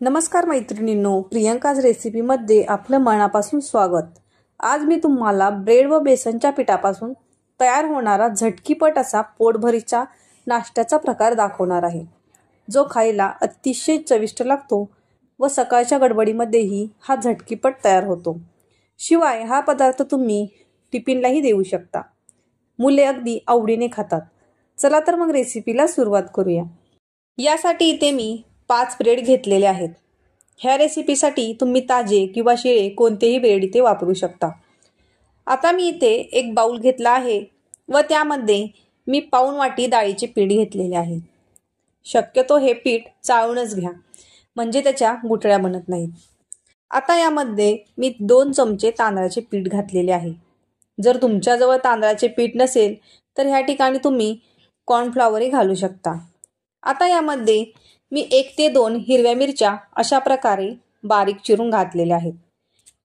नमस्कार मैत्रिणींनो, प्रियंकाज रेसिपीमध्ये आपलं मनापासून स्वागत। आज मी तुम्हाला ब्रेड व बेसनच्या पिठापासून तयार होणारा झटकीपट असा पोटभरीचा नाश्त्याचा प्रकार दाखवणार आहे, जो खायला अतिशय चविष्ट लागतो व सकाळच्या गडबडीमध्येही हा झटकीपट तयार होतो। शिवाय हा पदार्थ तुम्ही टिफिनलाही देऊ शकता। मुले अगदी आवडीने खातात। चला तर मग रेसिपीला सुरुवात करूया। यासाठी इथे मी 5 ब्रेड घेतलेले आहेत। ह्या रेसिपीसाठी तुम्ही ताजे किंवा शिळे कोणतेही ब्रेड इथे वापरू शकता। आता मी इथे एक बाउल घेतला आहे व त्यामध्ये मी पाऊण वाटी डाळीचे पीठ घेतलेले आहे। शक्यतो हे पीठ चाळूनच घ्या, म्हणजे त्याच्या गुठळ्या बनत नाहीत। आता यामध्ये मी 2 चमचे तांदळाचे पीठ घातलेले आहे। जर तुमच्याजवळ तांदळाचे पीठ नसेल तर ह्या ठिकाणी तुम्ही कॉर्नफ्लॉवरही घालू शकता। आता यामध्ये मी 1 ते 2 हिरव्या मिरच्या अशा प्रकारे बारीक चिरून घातलेल्या आहेत।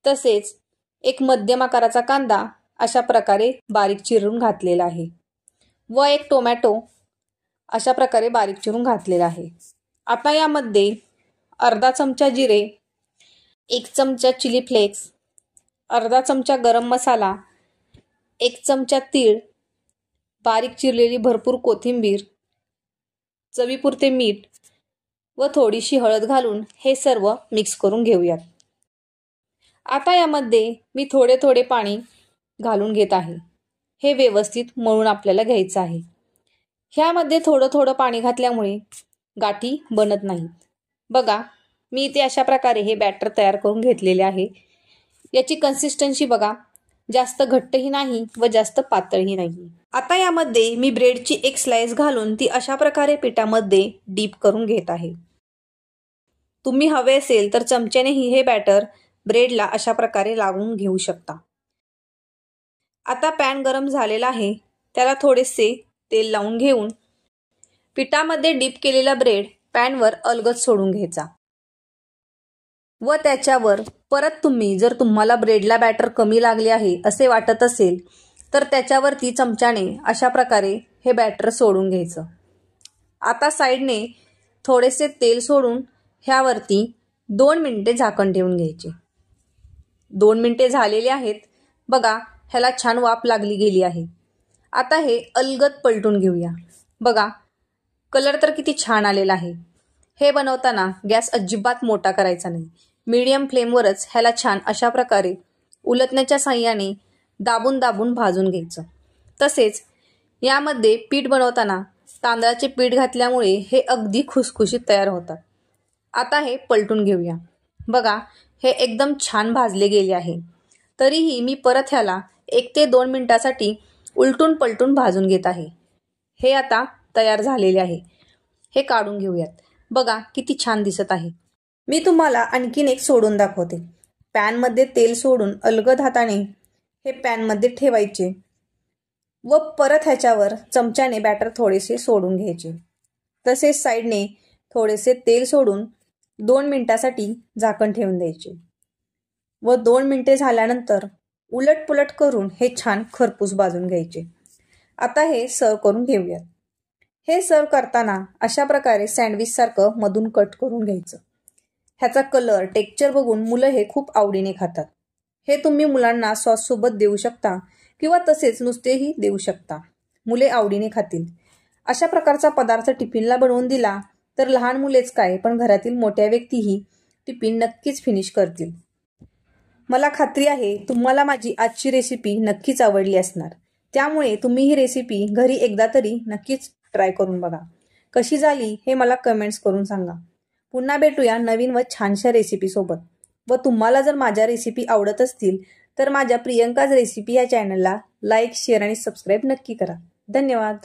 तसेच एक मध्यम आकाराचा कांदा अशा प्रकारे बारीक चिरून घातलेला आहे व एक टोमॅटो अशा प्रकारे बारीक चिरून घातलेला आहे। आता यामध्ये अर्धा चमचा जिरे, 1 चमचा चिली फ्लेक्स, अर्धा चमचा गरम मसाला, 1 चमचा तीळ, बारीक चिरलेली भरपूर कोथिंबीर, चवीपुरते मीठ व थोडीशी हळद घालून हे सर्व मिक्स करून घेऊयात। आता यामध्ये मी थोडे थोडे पाणी घालून घेत आहे। हे व्यवस्थित मळून आपल्याला घ्यायचं आहे। ह्यामध्ये थोडं थोडं पाणी घातल्यामुळे गाठी बनत नाहीत। बघा, मी इथे अशा प्रकारे हे बॅटर तयार करून घेतलेले आहे। याची कन्सिस्टन्सी बघा, जास्त घट्टही नाही व जास्त पातळही नाही। आता यामध्ये मी ब्रेडची एक स्लाइस घालून ती अशा प्रकारे पिठामध्ये डीप करून घेत आहे। तुम्ही हवे असेल तर चमच्यानेही हे बॅटर ब्रेडला अशा प्रकारे लागून घेऊ शकता। आता पॅन गरम झालेला आहे, त्याला थोडेसे तेल लावून घेऊन पिठामध्ये डीप केलेला ब्रेड पॅनवर अलगद सोडून घ्यायचा व त्याच्यावर परत तुम्ही जर तुम्हाला ब्रेडला बॅटर कमी लागले आहे असे वाटत असेल तर त्याच्यावरती चमच्याने अशा प्रकारे हे बॅटर सोडून घ्यायचं। आता साइडने थोडेसे तेल सोडून ह्यावरती 2 मिनिटे झाकण ठेवून घ्यायचे। 2 मिनिटे झालेले आहेत। बघा, ह्याला छान वाफ लागली गेली आहे। आता हे अलगद पलटून घेऊया। बघा, कलर तर किती छान आलेला आहे। हे बनवताना गॅस अजिबात मोठा करायचा नाही, मीडियम फ्लेमवरच ह्याला छान अशा प्रकारे उलटण्याच्या साहाय्याने दाबून दाबून भाजून घ्यायचं। तसेच यामध्ये पीठ बनवताना तांदळाचे पीठ घातल्यामुळे हे अगदी खुसखुशीत तयार होतात। आता हे पलटून घेऊया। बघा, हे एकदम छान भाजले गेले आहे। तरीही मी परत ह्याला 1 ते 2 मिनिटासाठी उलटून पलटून भाजून घेत आहे। हे आता तयार झालेले आहे। हे काढून घेऊयात। बघा, किती छान दिसत आहे। मी तुम्हाला आणखीन एक सोडून दाखवते। पॅनमध्ये तेल सोडून अलगद हाताने हे पॅनमध्ये ठेवायचे व परत ह्याच्यावर चमच्याने बॅटर थोडेसे सोडून घ्यायचे। तसेच साइडने थोडेसे तेल सोडून 2 मिनिटासाठी झाकण ठेवून द्यायचे व 2 मिनिटे झाल्यानंतर उलट पुलट करून हे छान खरपूस भाजून घ्यायचे। आता हे सर्व करून घेऊयात। हे सर्व करताना अशा प्रकारे सँडविच सारखं मधून कट करून घ्यायचं। ह्याचा कलर, टेक्स्चर बघून मुलं हे खूप आवडीने खातात। हे तुम्ही मुलांना सॉस सोबत देऊ शकता किंवा तसेच नुसतेही देऊ शकता। मुले आवडीने खातील। अशा प्रकारचा पदार्थ टिफिनला बनवून दिला तर लहान मुलेच काय, पण घरातील मोठ्या व्यक्तीही टिफिन नक्कीच फिनिश करतील। मला खात्री आहे तुम्हाला माझी आजची रेसिपी नक्कीच आवडली असणार। त्यामुळे तुम्ही ही रेसिपी घरी एकदा तरी नक्कीच ट्राय करून बघा। कशी झाली हे मला कमेंट्स करून सांगा। पुन्हा भेटूया नवीन व छानशा रेसिपी सोबत। व तुम्हाला जर माझ्या रेसिपी आवडत असतील तर माझ्या प्रियंकाज रेसिपी या चॅनलला लाईक, शेअर आणि सबस्क्राईब नक्की करा। धन्यवाद।